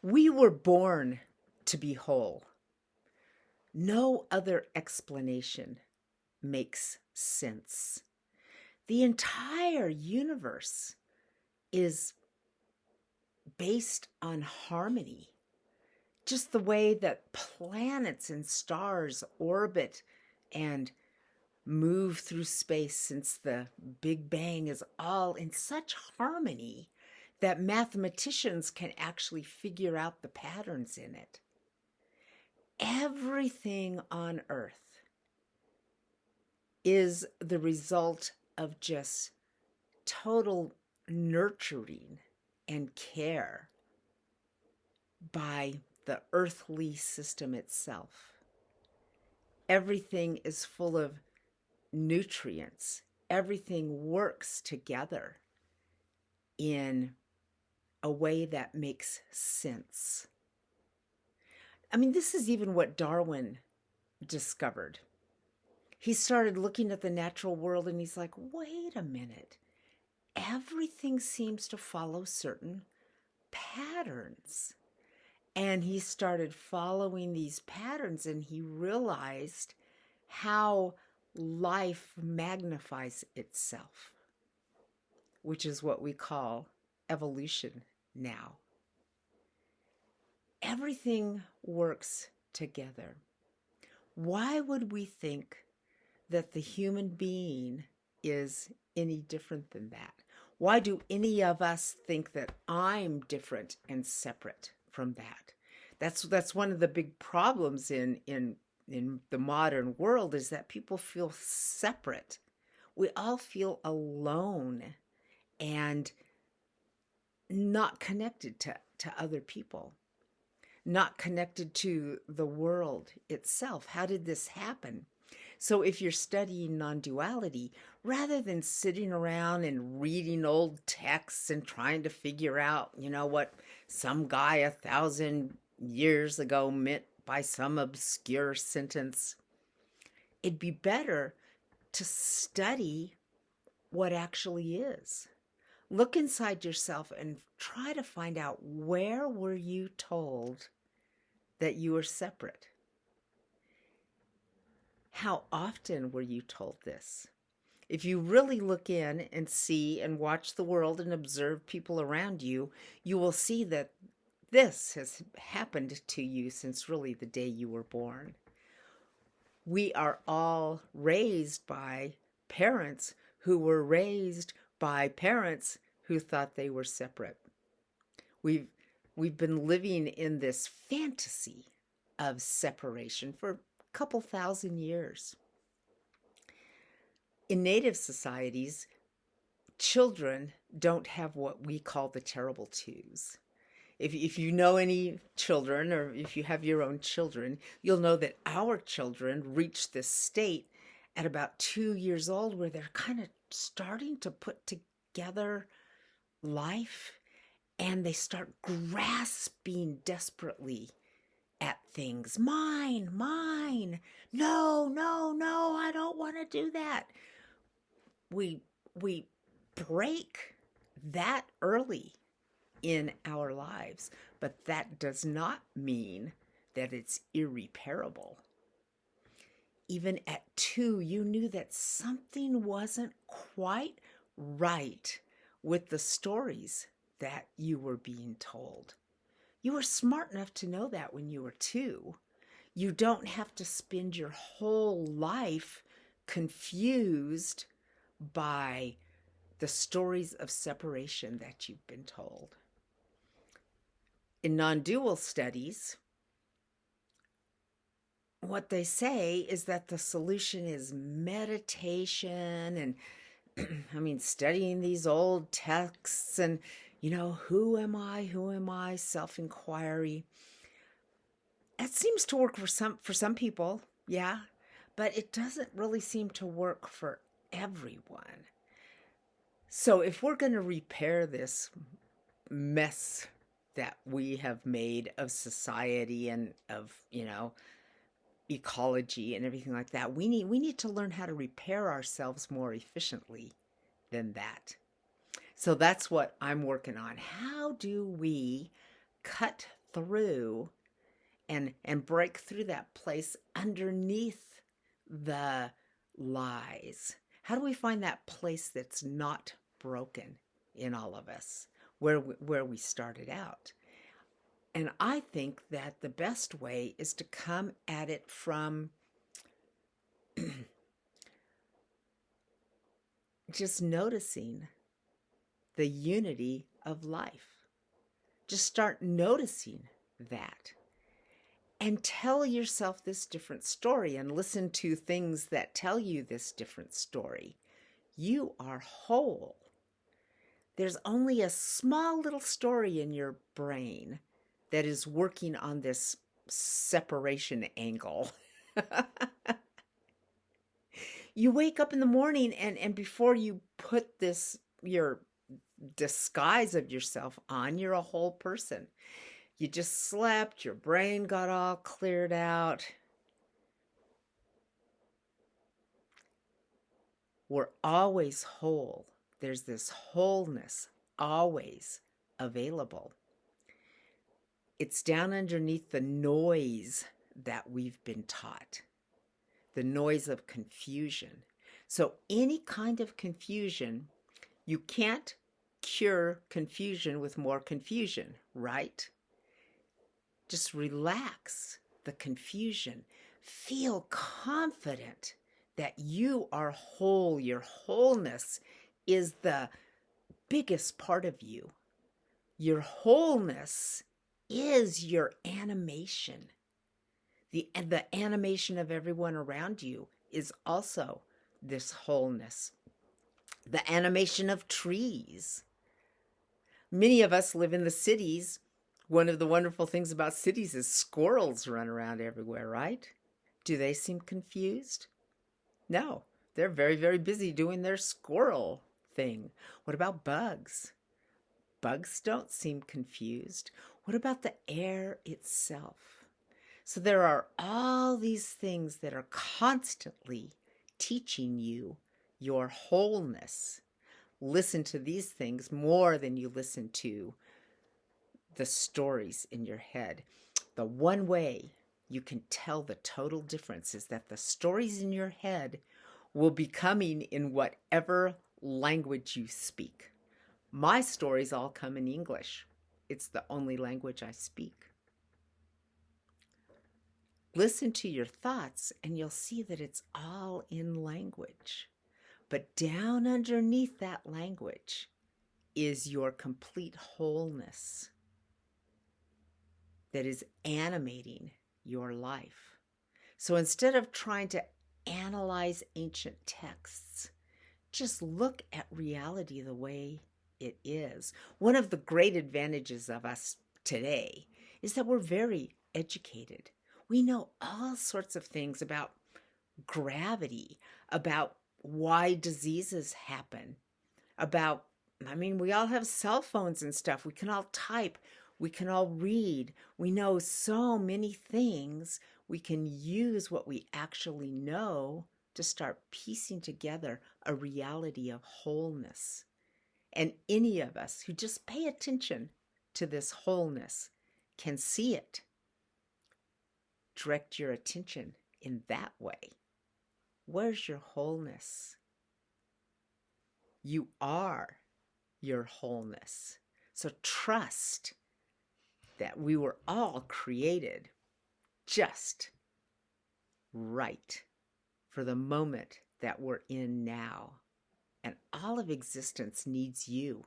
We were born to be whole. No other explanation makes sense. The entire universe is based on harmony. Just the way that planets and stars orbit and move through space since the Big Bang is all in such harmony that mathematicians can actually figure out the patterns in it. Everything on Earth is the result of just total nurturing and care by the earthly system itself. Everything is full of nutrients. Everything works together in a way that makes sense. I mean, this is even what Darwin discovered. He started looking at the natural world and he's like, wait a minute. Everything seems to follow certain patterns. And he started following these patterns and he realized how life magnifies itself, which is what we call evolution now. Everything works together. Why would we think that the human being is any different than that? Why do any of us think that I'm different and separate from that? That's one of the big problems in the modern world, is that people feel separate. We all feel alone and not connected to other people, not connected to the world itself. How did this happen? So if you're studying non-duality, rather than sitting around and reading old texts and trying to figure out, what some guy 1,000 years ago meant by some obscure sentence, it'd be better to study what actually is. Look inside yourself and try to find out, where were you told that you were separate? How often were you told this? If you really look in and see and watch the world and observe people around you, you will see that this has happened to you since really the day you were born. We are all raised by parents who were raised by parents who thought they were separate. We've been living in this fantasy of separation for couple thousand years. In Native societies, children don't have what we call the terrible twos. If you know any children, or if you have your own children, you'll know that our children reach this state at about 2 years old where they're kind of starting to put together life, and they start grasping desperately at things. Mine. No, I don't want to do that. We break that early in our lives, but that does not mean that it's irreparable. Even at 2, you knew that something wasn't quite right with the stories that you were being told. You were smart enough to know that when you were 2. You don't have to spend your whole life confused by the stories of separation that you've been told. In non-dual studies, what they say is that the solution is meditation and studying these old texts and who am I, self-inquiry. That seems to work for some people, yeah, but it doesn't really seem to work for everyone. So if we're going to repair this mess that we have made of society and of, ecology and everything like that, we need to learn how to repair ourselves more efficiently than that. So that's what I'm working on. How do we cut through and break through that place underneath the lies? How do we find that place that's not broken in all of us, where we started out? And I think that the best way is to come at it from just noticing the unity of life. Just start noticing that. And tell yourself this different story and listen to things that tell you this different story. You are whole. There's only a small little story in your brain that is working on this separation angle. You wake up in the morning and before you put your disguise of yourself on, you're a whole person. You just slept, your brain got all cleared out. We're always whole. There's this wholeness always available. It's down underneath the noise that we've been taught, the noise of confusion. So any kind of confusion, you can't cure confusion with more confusion, right? Just relax the confusion. Feel confident that you are whole. Your wholeness is the biggest part of you. Your wholeness is your animation. The animation of everyone around you is also this wholeness. The animation of trees. Many of us live in the cities. One of the wonderful things about cities is squirrels run around everywhere, right? Do they seem confused? No, they're very, very busy doing their squirrel thing. What about bugs? Bugs don't seem confused. What about the air itself? So there are all these things that are constantly teaching you your wholeness. Listen to these things more than you listen to the stories in your head. The one way you can tell the total difference is that the stories in your head will be coming in whatever language you speak. My stories all come in English. It's the only language I speak. Listen to your thoughts and you'll see that it's all in language. But down underneath that language is your complete wholeness that is animating your life. So instead of trying to analyze ancient texts, just look at reality the way it is. One of the great advantages of us today is that we're very educated. We know all sorts of things about gravity, about why diseases happen, we all have cell phones and stuff. We can all type. We can all read. We know so many things. We can use what we actually know to start piecing together a reality of wholeness. And any of us who just pay attention to this wholeness can see it. Direct your attention in that way. Where's your wholeness? You are your wholeness. So trust that we were all created just right for the moment that we're in now. And all of existence needs you.